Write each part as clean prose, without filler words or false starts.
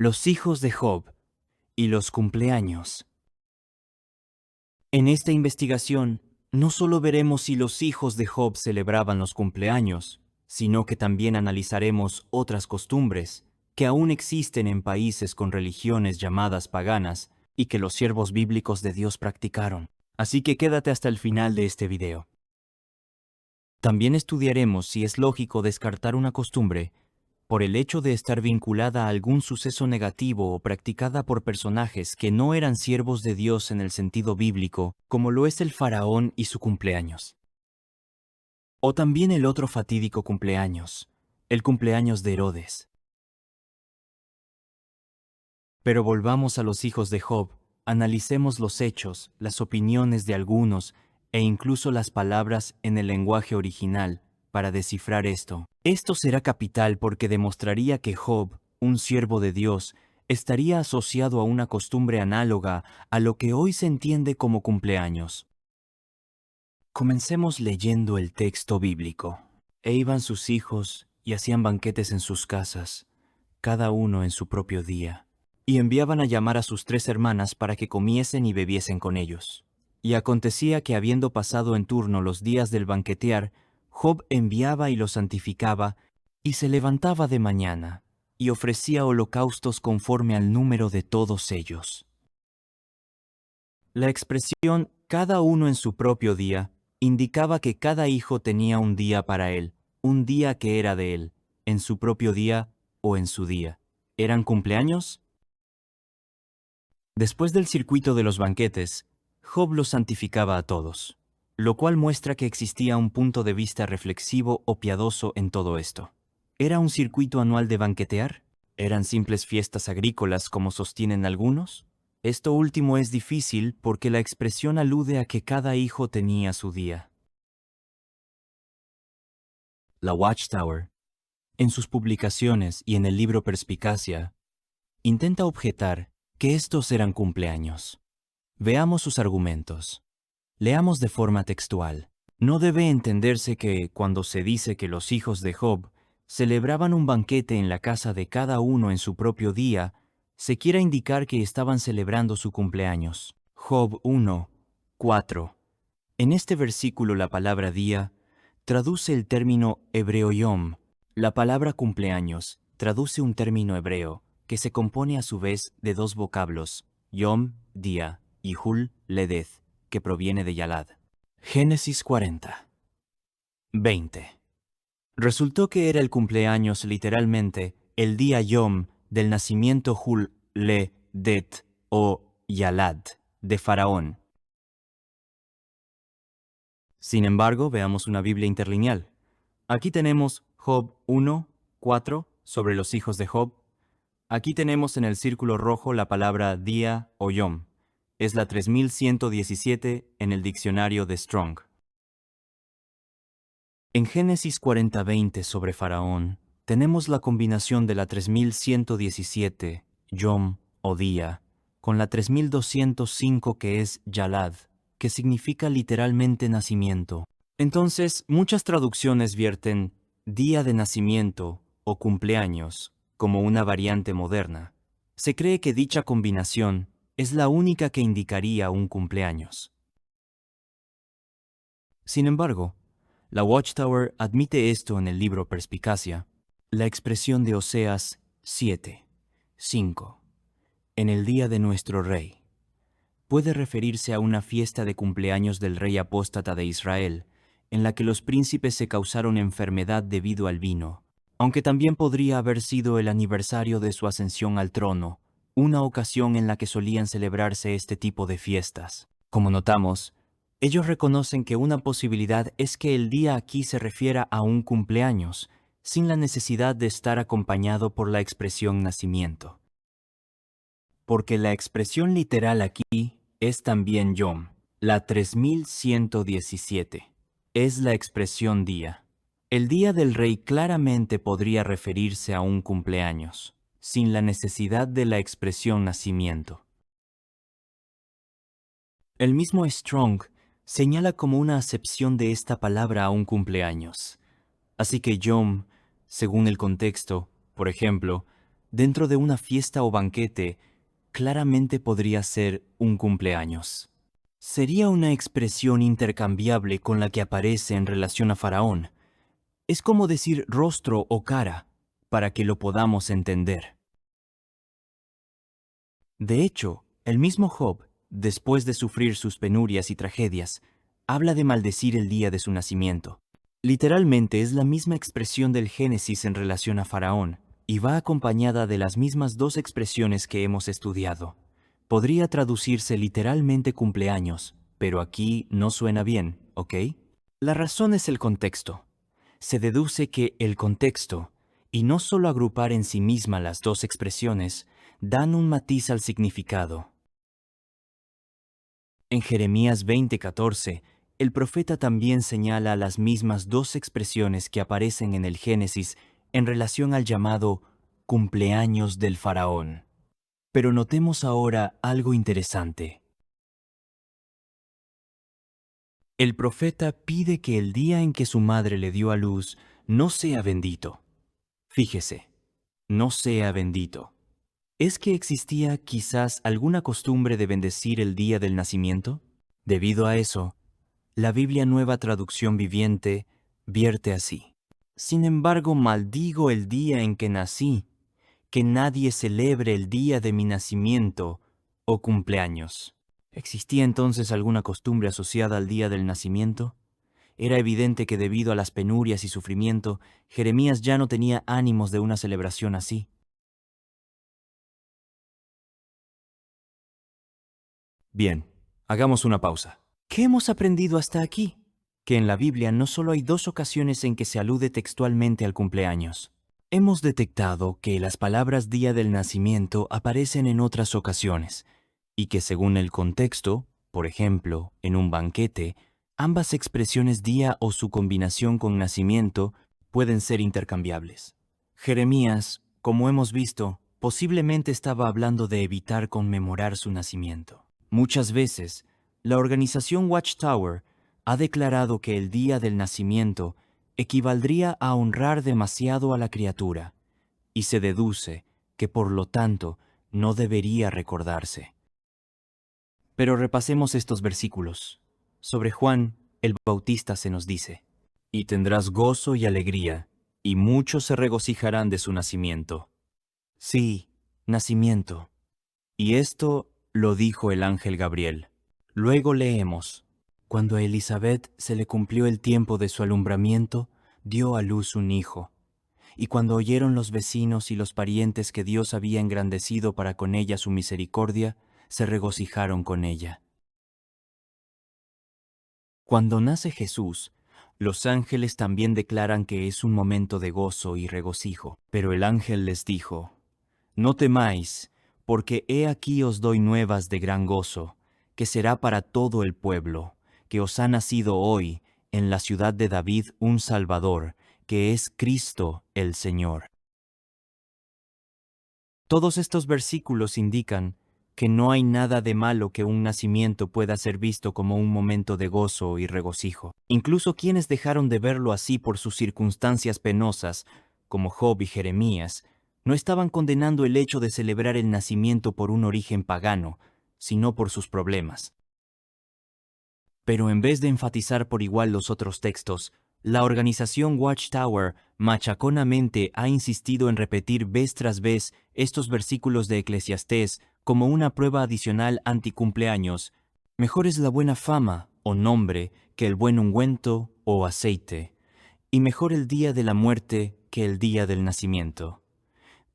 Los hijos de Job y los cumpleaños. En esta investigación, no solo veremos si los hijos de Job celebraban los cumpleaños, sino que también analizaremos otras costumbres que aún existen en países con religiones llamadas paganas y que los siervos bíblicos de Dios practicaron. Así que quédate hasta el final de este video. También estudiaremos si es lógico descartar una costumbre por el hecho de estar vinculada a algún suceso negativo o practicada por personajes que no eran siervos de Dios en el sentido bíblico, como lo es el faraón y su cumpleaños. O también el otro fatídico cumpleaños, el cumpleaños de Herodes. Pero volvamos a los hijos de Job, analicemos los hechos, las opiniones de algunos e incluso las palabras en el lenguaje original para descifrar esto. Esto será capital porque demostraría que Job, un siervo de Dios, estaría asociado a una costumbre análoga a lo que hoy se entiende como cumpleaños. Comencemos leyendo el texto bíblico. E iban sus hijos y hacían banquetes en sus casas, cada uno en su propio día, y enviaban a llamar a sus 3 hermanas para que comiesen y bebiesen con ellos. Y acontecía que habiendo pasado en turno los días del banquetear, Job enviaba y los santificaba, y se levantaba de mañana, y ofrecía holocaustos conforme al número de todos ellos. La expresión «cada uno en su propio día» indicaba que cada hijo tenía un día para él, un día que era de él, en su propio día o en su día. ¿Eran cumpleaños? Después del circuito de los banquetes, Job los santificaba a todos, lo cual muestra que existía un punto de vista reflexivo o piadoso en todo esto. ¿Era un circuito anual de banquetear? ¿Eran simples fiestas agrícolas como sostienen algunos? Esto último es difícil porque la expresión alude a que cada hijo tenía su día. La Watchtower, en sus publicaciones y en el libro Perspicacia, intenta objetar que estos eran cumpleaños. Veamos sus argumentos. Leamos de forma textual. No debe entenderse que, cuando se dice que los hijos de Job celebraban un banquete en la casa de cada uno en su propio día, se quiera indicar que estaban celebrando su cumpleaños. Job 1, 4. En este versículo la palabra día traduce el término hebreo yom. La palabra cumpleaños traduce un término hebreo que se compone a su vez de 2 vocablos, yom, día, y hul, ledeth, que proviene de Yalad. Génesis 40. 20. Resultó que era el cumpleaños literalmente el día Yom del nacimiento Hul Le Det o Yalad de Faraón. Sin embargo, veamos una Biblia interlineal. Aquí tenemos Job 1, 4 sobre los hijos de Job. Aquí tenemos en el círculo rojo la palabra día o Yom. Es la 3117 en el diccionario de Strong. En Génesis 40:20 sobre Faraón, tenemos la combinación de la 3117, Yom o día, con la 3205 que es Yalad, que significa literalmente nacimiento. Entonces, muchas traducciones vierten día de nacimiento o cumpleaños como una variante moderna. Se cree que dicha combinación es la única que indicaría un cumpleaños. Sin embargo, la Watchtower admite esto en el libro Perspicacia, la expresión de Oseas 7, 5, en el día de nuestro rey. Puede referirse a una fiesta de cumpleaños del rey apóstata de Israel, en la que los príncipes se causaron enfermedad debido al vino, aunque también podría haber sido el aniversario de su ascensión al trono, una ocasión en la que solían celebrarse este tipo de fiestas. Como notamos, ellos reconocen que una posibilidad es que el día aquí se refiera a un cumpleaños, sin la necesidad de estar acompañado por la expresión nacimiento. Porque la expresión literal aquí es también Yom, la 3117. Es la expresión día. El día del rey claramente podría referirse a un cumpleaños, sin la necesidad de la expresión nacimiento. El mismo Strong señala como una acepción de esta palabra a un cumpleaños. Así que Yom, según el contexto, por ejemplo, dentro de una fiesta o banquete, claramente podría ser un cumpleaños. Sería una expresión intercambiable con la que aparece en relación a Faraón. Es como decir rostro o cara, para que lo podamos entender. De hecho, el mismo Job, después de sufrir sus penurias y tragedias, habla de maldecir el día de su nacimiento. Literalmente es la misma expresión del Génesis en relación a Faraón, y va acompañada de las mismas dos expresiones que hemos estudiado. Podría traducirse literalmente cumpleaños, pero aquí no suena bien, ¿ok? La razón es el contexto. Se deduce que el contexto, y no solo agrupar en sí misma las dos expresiones, dan un matiz al significado. En Jeremías 20:14, el profeta también señala las mismas dos expresiones que aparecen en el Génesis en relación al llamado cumpleaños del faraón. Pero notemos ahora algo interesante. El profeta pide que el día en que su madre le dio a luz no sea bendito. Fíjese, no sea bendito. ¿Es que existía quizás alguna costumbre de bendecir el día del nacimiento? Debido a eso, la Biblia Nueva Traducción Viviente vierte así: Sin embargo, maldigo el día en que nací, que nadie celebre el día de mi nacimiento o cumpleaños. ¿Existía entonces alguna costumbre asociada al día del nacimiento? Era evidente que debido a las penurias y sufrimiento, Jeremías ya no tenía ánimos de una celebración así. Bien, hagamos una pausa. ¿Qué hemos aprendido hasta aquí? Que en la Biblia no solo hay dos ocasiones en que se alude textualmente al cumpleaños. Hemos detectado que las palabras día del nacimiento aparecen en otras ocasiones, y que según el contexto, por ejemplo, en un banquete, ambas expresiones día o su combinación con nacimiento pueden ser intercambiables. Jeremías, como hemos visto, posiblemente estaba hablando de evitar conmemorar su nacimiento. Muchas veces, la organización Watchtower ha declarado que el día del nacimiento equivaldría a honrar demasiado a la criatura, y se deduce que por lo tanto no debería recordarse. Pero repasemos estos versículos. Sobre Juan, el Bautista se nos dice: Y tendrás gozo y alegría, y muchos se regocijarán de su nacimiento. Sí, nacimiento. Y esto lo dijo el ángel Gabriel. Luego leemos: Cuando a Elizabeth se le cumplió el tiempo de su alumbramiento, dio a luz un hijo. Y cuando oyeron los vecinos y los parientes que Dios había engrandecido para con ella su misericordia, se regocijaron con ella. Cuando nace Jesús, los ángeles también declaran que es un momento de gozo y regocijo. Pero el ángel les dijo: No temáis, porque he aquí os doy nuevas de gran gozo, que será para todo el pueblo, que os ha nacido hoy en la ciudad de David un Salvador, que es Cristo el Señor. Todos estos versículos indican que no hay nada de malo que un nacimiento pueda ser visto como un momento de gozo y regocijo. Incluso quienes dejaron de verlo así por sus circunstancias penosas, como Job y Jeremías, no estaban condenando el hecho de celebrar el nacimiento por un origen pagano, sino por sus problemas. Pero en vez de enfatizar por igual los otros textos, la organización Watchtower machaconamente ha insistido en repetir vez tras vez estos versículos de Eclesiastés como una prueba adicional anticumpleaños. Mejor es la buena fama o nombre que el buen ungüento o aceite, y mejor el día de la muerte que el día del nacimiento.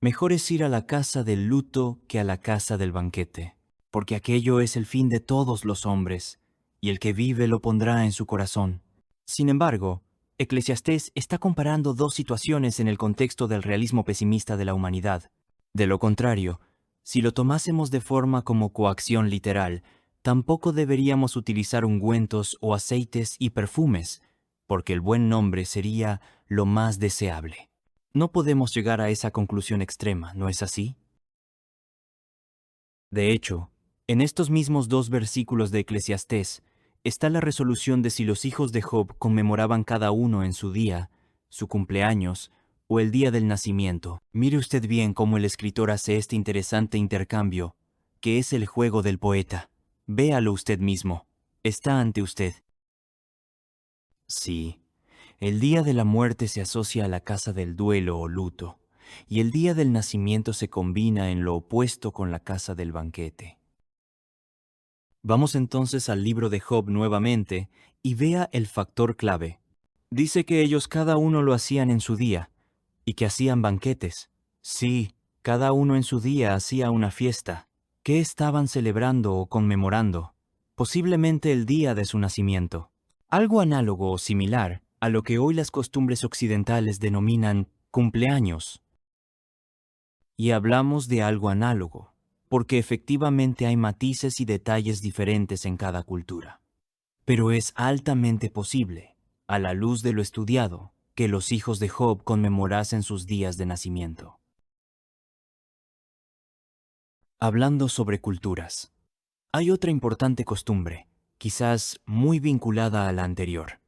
Mejor es ir a la casa del luto que a la casa del banquete, porque aquello es el fin de todos los hombres, y el que vive lo pondrá en su corazón. Sin embargo, Eclesiastés está comparando dos situaciones en el contexto del realismo pesimista de la humanidad. De lo contrario, si lo tomásemos de forma como coacción literal, tampoco deberíamos utilizar ungüentos o aceites y perfumes, porque el buen nombre sería lo más deseable. No podemos llegar a esa conclusión extrema, ¿no es así? De hecho, en estos mismos dos versículos de Eclesiastés está la resolución de si los hijos de Job conmemoraban cada uno en su día, su cumpleaños, o el día del nacimiento. Mire usted bien cómo el escritor hace este interesante intercambio, que es el juego del poeta. Véalo usted mismo. Está ante usted. Sí, el día de la muerte se asocia a la casa del duelo o luto, y el día del nacimiento se combina en lo opuesto con la casa del banquete. Vamos entonces al libro de Job nuevamente y vea el factor clave. Dice que ellos cada uno lo hacían en su día, y que hacían banquetes. Sí, cada uno en su día hacía una fiesta. ¿Qué estaban celebrando o conmemorando? Posiblemente el día de su nacimiento. Algo análogo o similar a lo que hoy las costumbres occidentales denominan cumpleaños. Y hablamos de algo análogo, porque efectivamente hay matices y detalles diferentes en cada cultura. Pero es altamente posible, a la luz de lo estudiado, que los hijos de Job conmemorasen sus días de nacimiento. Hablando sobre culturas, hay otra importante costumbre, quizás muy vinculada a la anterior.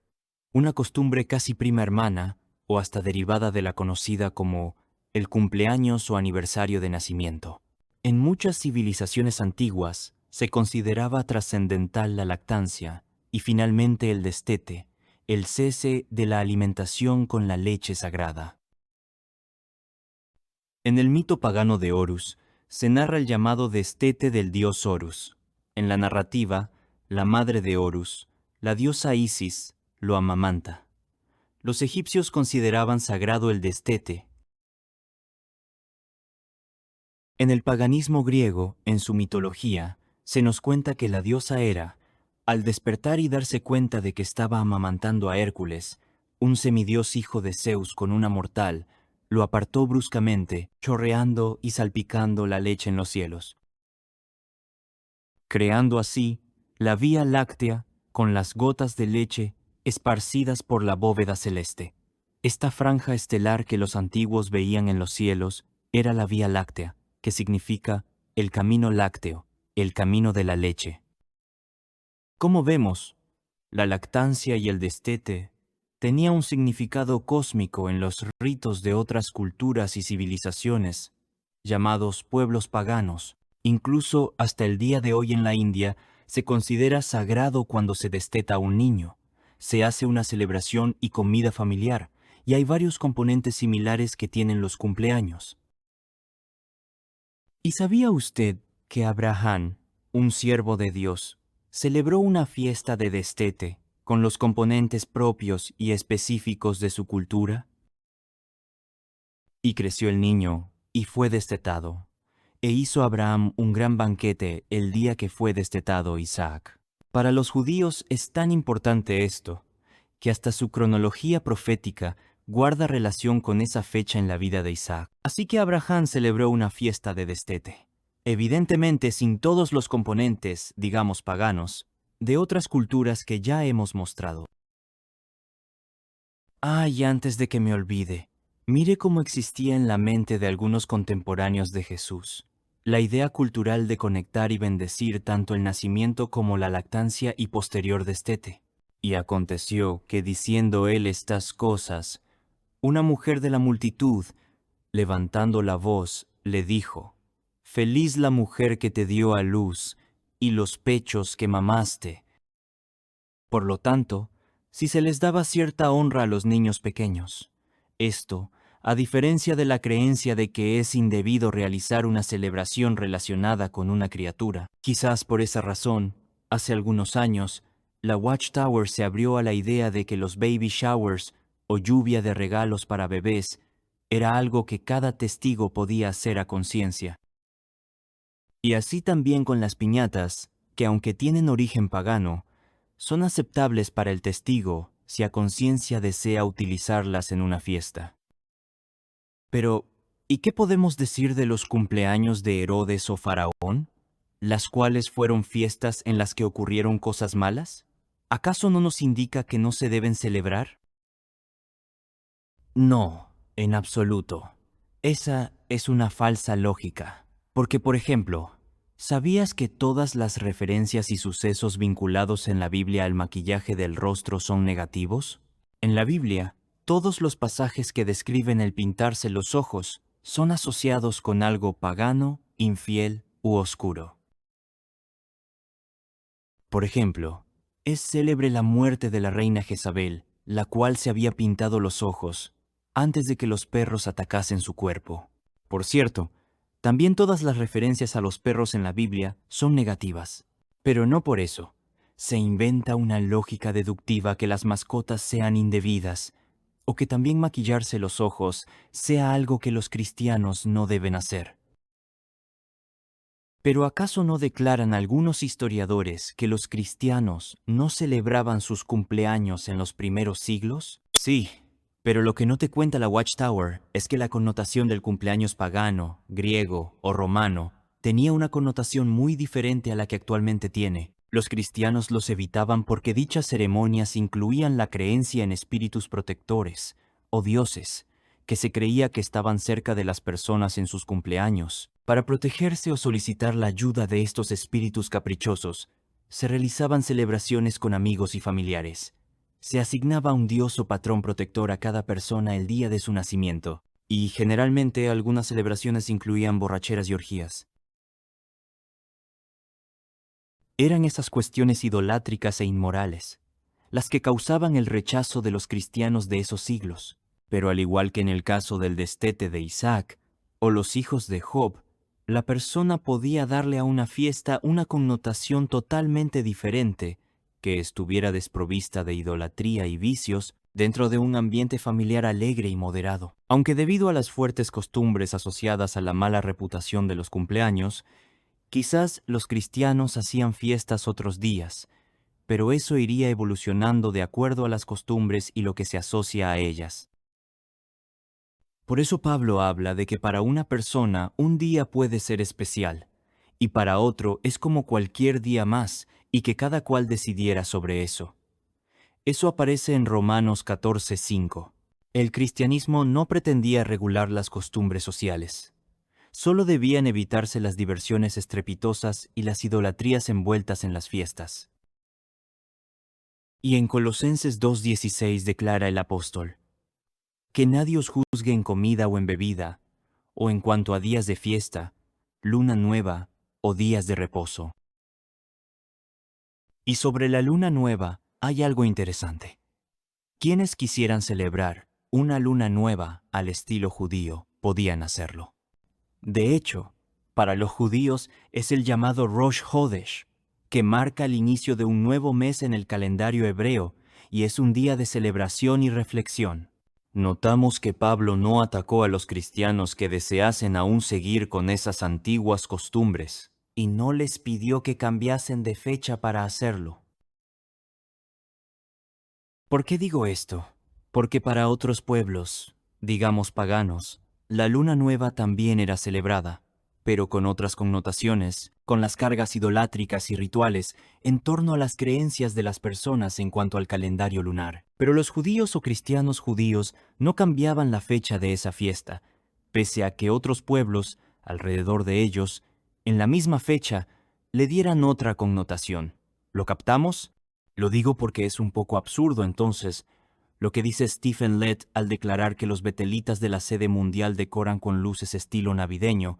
Una costumbre casi prima hermana, o hasta derivada de la conocida como el cumpleaños o aniversario de nacimiento. En muchas civilizaciones antiguas se consideraba trascendental la lactancia y finalmente el destete, el cese de la alimentación con la leche sagrada. En el mito pagano de Horus se narra el llamado destete del dios Horus. En la narrativa, la madre de Horus, la diosa Isis, lo amamanta. Los egipcios consideraban sagrado el destete. En el paganismo griego, en su mitología, se nos cuenta que la diosa Hera, al despertar y darse cuenta de que estaba amamantando a Hércules, un semidios hijo de Zeus con una mortal, lo apartó bruscamente, chorreando y salpicando la leche en los cielos, creando así la Vía Láctea con las gotas de leche esparcidas por la bóveda celeste. Esta franja estelar que los antiguos veían en los cielos era la Vía Láctea, que significa el camino lácteo, el camino de la leche. Como vemos, la lactancia y el destete tenía un significado cósmico en los ritos de otras culturas y civilizaciones, llamados pueblos paganos. Incluso hasta el día de hoy en la India se considera sagrado cuando se desteta a un niño. Se hace una celebración y comida familiar, y hay varios componentes similares que tienen los cumpleaños. ¿Y sabía usted que Abraham, un siervo de Dios, celebró una fiesta de destete con los componentes propios y específicos de su cultura? Y creció el niño, y fue destetado. E hizo Abraham un gran banquete el día que fue destetado Isaac. Para los judíos es tan importante esto, que hasta su cronología profética guarda relación con esa fecha en la vida de Isaac. Así que Abraham celebró una fiesta de destete, evidentemente sin todos los componentes, digamos paganos, de otras culturas que ya hemos mostrado. Y antes de que me olvide, mire cómo existía en la mente de algunos contemporáneos de Jesús la idea cultural de conectar y bendecir tanto el nacimiento como la lactancia y posterior destete. Y aconteció que diciendo él estas cosas, una mujer de la multitud, levantando la voz, le dijo: Feliz la mujer que te dio a luz y los pechos que mamaste. Por lo tanto, si se les daba cierta honra a los niños pequeños, esto, a diferencia de la creencia de que es indebido realizar una celebración relacionada con una criatura, quizás por esa razón, hace algunos años, la Watchtower se abrió a la idea de que los baby showers o lluvia de regalos para bebés era algo que cada testigo podía hacer a conciencia. Y así también con las piñatas, que aunque tienen origen pagano, son aceptables para el testigo si a conciencia desea utilizarlas en una fiesta. Pero, ¿y qué podemos decir de los cumpleaños de Herodes o Faraón? ¿Las cuales fueron fiestas en las que ocurrieron cosas malas? ¿Acaso no nos indica que no se deben celebrar? No, en absoluto. Esa es una falsa lógica. Porque, por ejemplo, ¿sabías que todas las referencias y sucesos vinculados en la Biblia al maquillaje del rostro son negativos? En la Biblia, todos los pasajes que describen el pintarse los ojos son asociados con algo pagano, infiel u oscuro. Por ejemplo, es célebre la muerte de la reina Jezabel, la cual se había pintado los ojos antes de que los perros atacasen su cuerpo. Por cierto, también todas las referencias a los perros en la Biblia son negativas. Pero no por eso. Se inventa una lógica deductiva que las mascotas sean indebidas, o que también maquillarse los ojos sea algo que los cristianos no deben hacer. ¿Pero acaso no declaran algunos historiadores que los cristianos no celebraban sus cumpleaños en los primeros siglos? Sí, pero lo que no te cuenta la Watchtower es que la connotación del cumpleaños pagano, griego o romano tenía una connotación muy diferente a la que actualmente tiene. Los cristianos los evitaban porque dichas ceremonias incluían la creencia en espíritus protectores o dioses, que se creía que estaban cerca de las personas en sus cumpleaños. Para protegerse o solicitar la ayuda de estos espíritus caprichosos, se realizaban celebraciones con amigos y familiares. Se asignaba un dios o patrón protector a cada persona el día de su nacimiento, y generalmente algunas celebraciones incluían borracheras y orgías. Eran esas cuestiones idolátricas e inmorales, las que causaban el rechazo de los cristianos de esos siglos. Pero al igual que en el caso del destete de Isaac o los hijos de Job, la persona podía darle a una fiesta una connotación totalmente diferente, que estuviera desprovista de idolatría y vicios dentro de un ambiente familiar alegre y moderado. Aunque debido a las fuertes costumbres asociadas a la mala reputación de los cumpleaños, quizás los cristianos hacían fiestas otros días, pero eso iría evolucionando de acuerdo a las costumbres y lo que se asocia a ellas. Por eso Pablo habla de que para una persona un día puede ser especial, y para otro es como cualquier día más, y que cada cual decidiera sobre eso. Eso aparece en Romanos 14:5. El cristianismo no pretendía regular las costumbres sociales. Solo debían evitarse las diversiones estrepitosas y las idolatrías envueltas en las fiestas. Y en Colosenses 2:16 declara el apóstol: que nadie os juzgue en comida o en bebida, o en cuanto a días de fiesta, luna nueva o días de reposo. Y sobre la luna nueva hay algo interesante. Quienes quisieran celebrar una luna nueva al estilo judío podían hacerlo. De hecho, para los judíos es el llamado Rosh Hodesh, que marca el inicio de un nuevo mes en el calendario hebreo y es un día de celebración y reflexión. Notamos que Pablo no atacó a los cristianos que deseasen aún seguir con esas antiguas costumbres, y no les pidió que cambiasen de fecha para hacerlo. ¿Por qué digo esto? Porque para otros pueblos, digamos paganos, la luna nueva también era celebrada, pero con otras connotaciones, con las cargas idolátricas y rituales en torno a las creencias de las personas en cuanto al calendario lunar. Pero los judíos o cristianos judíos no cambiaban la fecha de esa fiesta, pese a que otros pueblos, alrededor de ellos, en la misma fecha, le dieran otra connotación. ¿Lo captamos? Lo digo porque es un poco absurdo entonces lo que dice Stephen Lett al declarar que los betelitas de la sede mundial decoran con luces estilo navideño,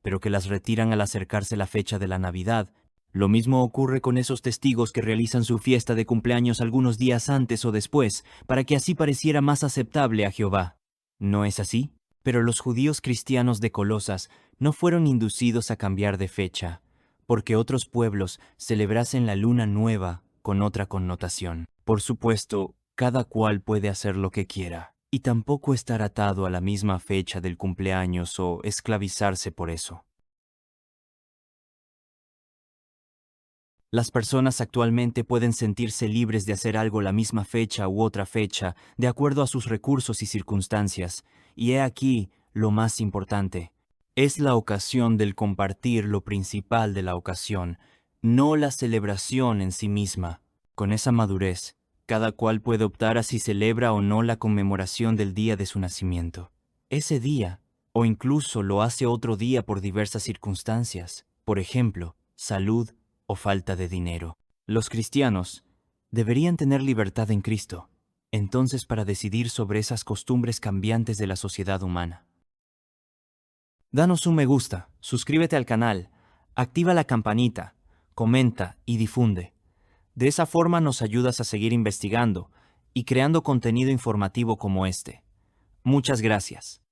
pero que las retiran al acercarse la fecha de la Navidad. Lo mismo ocurre con esos testigos que realizan su fiesta de cumpleaños algunos días antes o después, para que así pareciera más aceptable a Jehová. ¿No es así? Pero los judíos cristianos de Colosas no fueron inducidos a cambiar de fecha, porque otros pueblos celebrasen la luna nueva con otra connotación. Por supuesto, cada cual puede hacer lo que quiera, y tampoco estar atado a la misma fecha del cumpleaños o esclavizarse por eso. Las personas actualmente pueden sentirse libres de hacer algo la misma fecha u otra fecha, de acuerdo a sus recursos y circunstancias, y he aquí lo más importante. Es la ocasión del compartir lo principal de la ocasión, no la celebración en sí misma. Con esa madurez, cada cual puede optar a si celebra o no la conmemoración del día de su nacimiento. Ese día, o incluso lo hace otro día por diversas circunstancias, por ejemplo, salud o falta de dinero. Los cristianos deberían tener libertad en Cristo, entonces para decidir sobre esas costumbres cambiantes de la sociedad humana. Danos un me gusta, suscríbete al canal, activa la campanita, comenta y difunde. De esa forma nos ayudas a seguir investigando y creando contenido informativo como este. Muchas gracias.